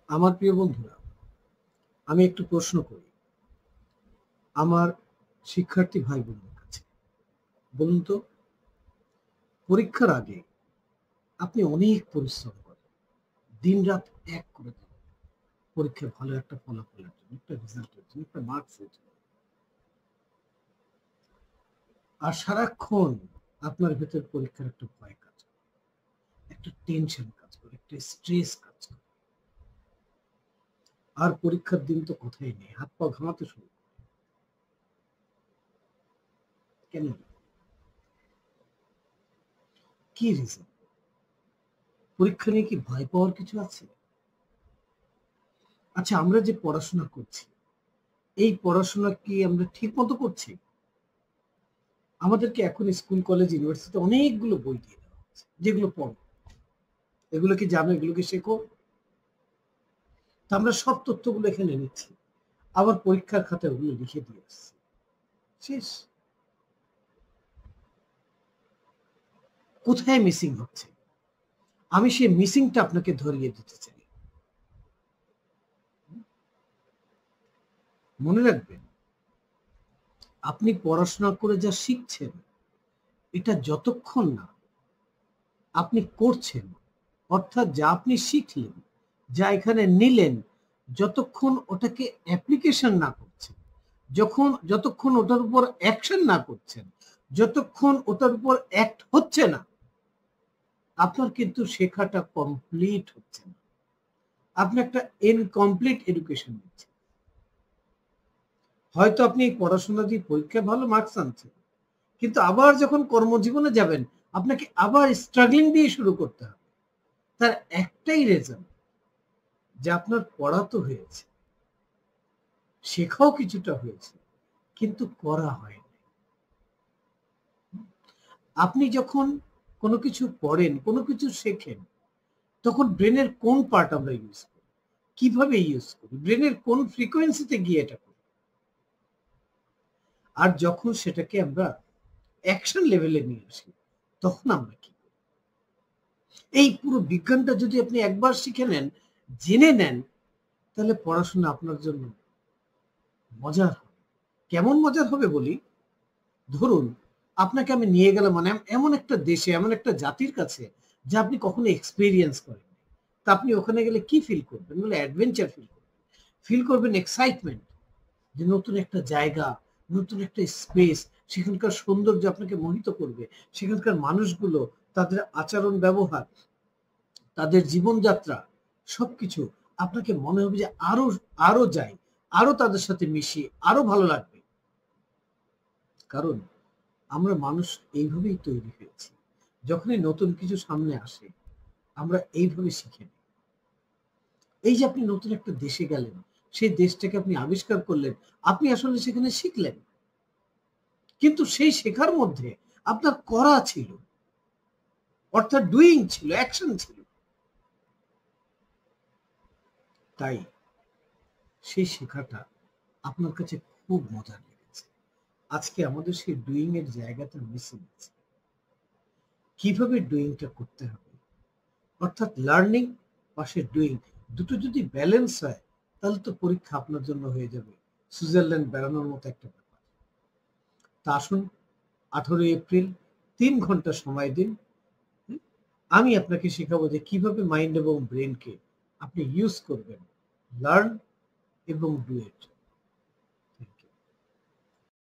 আমার প্রিয় বন্ধুরা, আমি একটু প্রশ্ন করি আমার শিক্ষার্থী ভাই বোনদের কাছে। বলুন তো, পরীক্ষার আগে আপনি অনেক পরিশ্রম করেন, দিন-রাত এক করে দেন পরীক্ষায় ভালো একটা ফলাফলের জন্য, একটা রেজাল্টের জন্য, একটা মার্কসের জন্য। আর সারাক্ষণ আপনার ভেতর পরীক্ষার একটা ভয় কাজ করে, একটা টেনশন কাজ করে, একটা স্ট্রেস কাজ করে। আর পরীক্ষার দিন তো কথাই নেই, হাত পা ঘামাতে শুরু করে। কেন? কি রিজন? পরীক্ষা নিয়ে কি ভয় পাওয়ার কিছু আছে? আচ্ছা, আমরা যে পড়াশোনা করছি, এই পড়াশোনা কি আমরা ঠিক মতো করছি? আমাদেরকে এখন স্কুল, কলেজ, ইউনিভার্সিটিতে অনেকগুলো বই দিয়ে দেওয়া হচ্ছে, যেগুলো পড়ো। এগুলো কি জানো? এগুলো কি শেখো? তো আমরা সব তথ্যগুলো এখানে নিচ্ছি। আবার পরীক্ষার খাতায় ওগুলো লিখে দিয়ে আসছি। শেষ। কোথায় মিসিং হচ্ছে? আমি সেই মিসিংটা আপনাকে ধরিয়ে দিতে চাই। মনে রাখবেন, আপনি পড়াশোনা করে যা শিখছেন, এটা যতক্ষণ না আপনি করছেন, অর্থাৎ যা আপনি শিখলেন, যা এখানে নিলেন, যতক্ষণ ওটাকে অ্যাপ্লিকেশন না করছেন, যতক্ষণ ওটার উপর অ্যাকশন না করছেন, যতক্ষণ ওটার উপর অ্যাক্ট হচ্ছে না, আপনার কিন্তু শেখাটা কমপ্লিট হচ্ছে না। আপনি একটা ইনকমপ্লিট এডুকেশন নিচ্ছেন। হয়তো আপনি এই পড়াশোনা দিয়ে পরীক্ষায় ভালো মার্কস আনছেন, কিন্তু আবার যখন কর্মজীবনে যাবেন, আপনাকে আবার স্ট্রাগলিং দিয়ে শুরু করতে হবে। তার একটাই রিজন, যে আপনার পড়া তো হয়েছে, শেখাও কিছুটা হয়েছে, কিন্তু করা হয়নি। আপনি যখন কোনো কিছু পড়েন, কোনো কিছু শেখেন, তখন ব্রেনের কোন পার্ট আমরা ইউজ করি, কিভাবে ইউজ করি, ব্রেনের কোন ফ্রিকোয়েন্সিতে গিয়ে এটা করি। আর যখন সেটাকে আমরা অ্যাকশন লেভেলে নিয়ে আসি, তখন আমরা কি করি? এই পুরো বিজ্ঞানটা যদি আপনি একবার শিখে নেন, জেনে নেন, তাহলে পড়াশোনা আপনার জন্য মজার হবে। কেমন মজার হবে বলি? ধরুন, আপনাকে আমি নিয়ে গেলাম মানে এমন একটা দেশে, এমন একটা জাতির কাছে, যা আপনি কখনো এক্সপেরিয়েন্স করেন। তা আপনি ওখানে গেলে কি ফিল করবেন? বলে অ্যাডভেঞ্চার ফিল করবেন। ফিল করবেন এক্সাইটমেন্ট, যে নতুন একটা জায়গা, নতুন একটা স্পেস, সেখানকার সৌন্দর্য আপনাকে মোহিত করবে। সেখানকার মানুষগুলো, তাদের আচরণ ব্যবহার, তাদের জীবনযাত্রা, সবকিছু আপনাকে মনে হবে যে আরো আরো যাই, আরো তাদের সাথে মিশি, আরো ভালো লাগবে। কারণ আমরা মানুষ এইভাবেই তৈরি হয়েছি। যখনই নতুন কিছু সামনে আসে, আমরা এইভাবে শিখে নিই। এই যে আপনি নতুন একটা দেশে গেলেন, সেই দেশটাকে আপনি আবিষ্কার করলেন, আপনি আসলে সেখানে শিখলেন। কিন্তু সেই শেখার মধ্যে আপনার করা ছিল, অর্থাৎ ডুইং ছিল, অ্যাকশন ছিল। তাই সেই শেখাটা আপনার কাছে খুব মজার লেগেছে। আজকে আমাদের সেই ডুইং এর জায়গাটা মিসিং আছে। কিভাবে ডুইংটা করতে হবে, অর্থাৎ লার্নিং পাশে ডুইং, দুটো যদি ব্যালেন্স হয়, তাহলে তো পরীক্ষা আপনার জন্য হয়ে যাবে সুইজারল্যান্ড বেড়ানোর মতো একটা ব্যাপার। তা আসুন, 18 এপ্রিল 3 ঘন্টা সময় দিন। হুম? আমি আপনাকে শেখাবো যে কিভাবে মাইন্ড এবং ব্রেনকে আপনি ইউজ করবেন, লার্ন এবং ডু ইট।